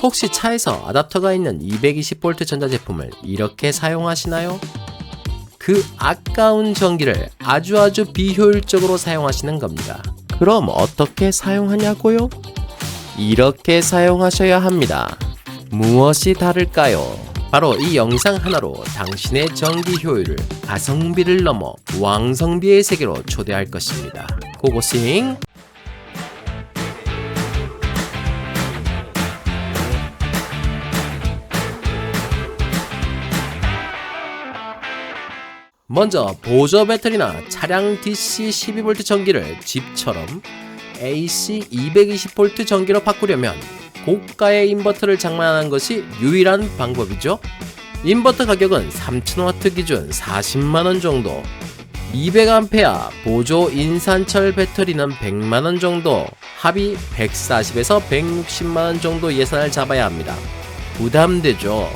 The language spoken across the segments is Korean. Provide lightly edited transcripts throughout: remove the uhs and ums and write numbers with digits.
혹시 차에서 아답터가 있는 220V 전자제품을 이렇게 사용하시나요? 그 아까운 전기를 아주 비효율적으로 사용하시는 겁니다. 그럼 어떻게 사용하냐고요? 이렇게 사용하셔야 합니다. 무엇이 다를까요? 바로 이 영상 하나로 당신의 전기 효율을 가성비를 넘어 왕성비의 세계로 초대할 것입니다. 고고싱! 먼저 보조 배터리나 차량 DC 12V 전기를 집처럼 AC 220V 전기로 바꾸려면 고가의 인버터를 장만하는 것이 유일한 방법이죠. 인버터 가격은 3000W 기준 40만원 정도, 200A 보조 인산철 배터리는 100만원 정도, 합이 140에서 160만원 정도 예산을 잡아야 합니다. 부담되죠.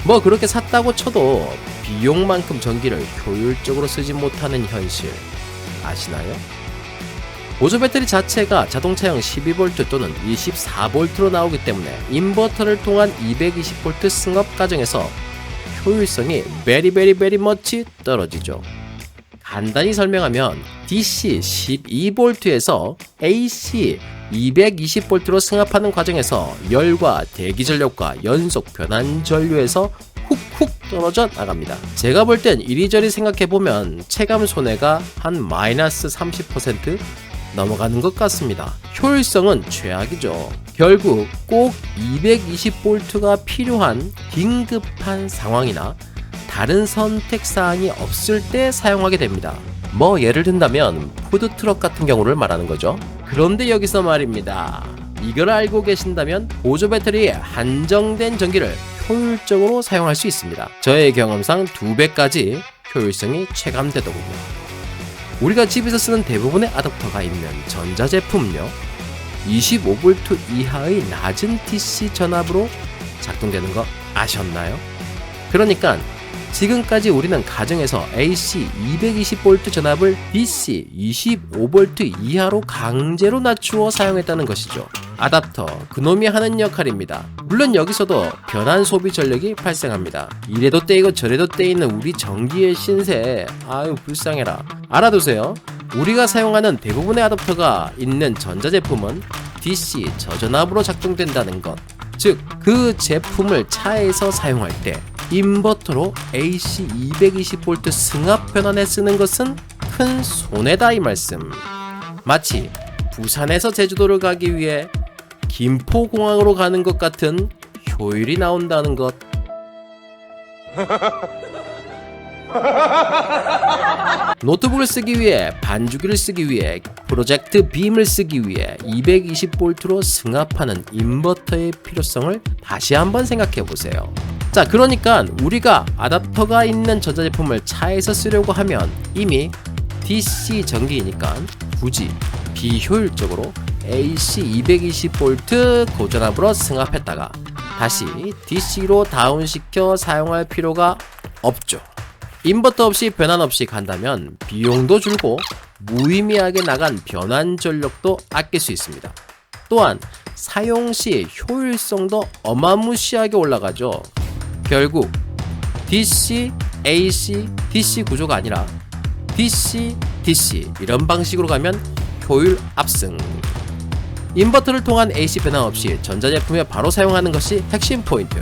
뭐 그렇게 샀다고 쳐도 비용만큼 전기를 효율적으로 쓰지 못하는 현실 아시나요? 보조 배터리 자체가 자동차용 12V 또는 24V로 나오기 때문에 인버터를 통한 220V 승업 과정에서 효율성이 very much 떨어지죠. 간단히 설명하면 DC 12V에서 AC 220V로 승합하는 과정에서 열과 대기전력과 연속 변환 전류에서 훅 떨어져 나갑니다. 제가 볼 땐 이리저리 생각해보면 체감 손해가 한 마이너스 30% 넘어가는 것 같습니다. 효율성은 최악이죠. 결국 꼭 220V가 필요한 긴급한 상황이나 다른 선택사항이 없을 때 사용하게 됩니다. 뭐 예를 든다면 푸드트럭 같은 경우를 말하는 거죠. 그런데 여기서 말입니다. 이걸 알고 계신다면 보조 배터리에 한정된 전기를 효율적으로 사용할 수 있습니다. 저의 경험상 2배까지 효율성이 체감되더군요. 우리가 집에서 쓰는 대부분의 아답터가 있는 전자제품은요, 25V 이하의 낮은 DC 전압으로 작동되는 거 아셨나요? 그러니까 지금까지 우리는 가정에서 AC 220V 전압을 DC 25V 이하로 강제로 낮추어 사용했다는 것이죠. 아답터, 그놈이 하는 역할입니다. 물론 여기서도 변환 소비 전력이 발생합니다. 이래도 떼이고 저래도 떼이는 우리 전기의 신세, 아유 불쌍해라. 알아두세요. 우리가 사용하는 대부분의 아답터가 있는 전자제품은 DC 저전압으로 작동된다는 것, 즉 그 제품을 차에서 사용할 때 인버터로 AC 220V 승합 변환에 쓰는 것은 큰 손해다 이 말씀. 마치 부산에서 제주도를 가기 위해 김포공항으로 가는 것 같은 효율이 나온다는 것. 노트북을 쓰기 위해, 반주기를 쓰기 위해, 프로젝트 빔을 쓰기 위해 220V로 승합하는 인버터의 필요성을 다시 한번 생각해 보세요. 자, 그러니까 우리가 아답터가 있는 전자제품을 차에서 쓰려고 하면 이미 DC 전기이니까 굳이 비효율적으로 AC 220V 고전압으로 승합했다가 다시 DC로 다운시켜 사용할 필요가 없죠. 인버터 없이 변환 없이 간다면 비용도 줄고 무의미하게 나간 변환 전력도 아낄 수 있습니다. 또한 사용 시 효율성도 어마무시하게 올라가죠. 결국 DC, AC, DC 구조가 아니라 DC, DC 이런 방식으로 가면 효율 압승. 인버터를 통한 AC 변환 없이 전자제품에 바로 사용하는 것이 핵심 포인트.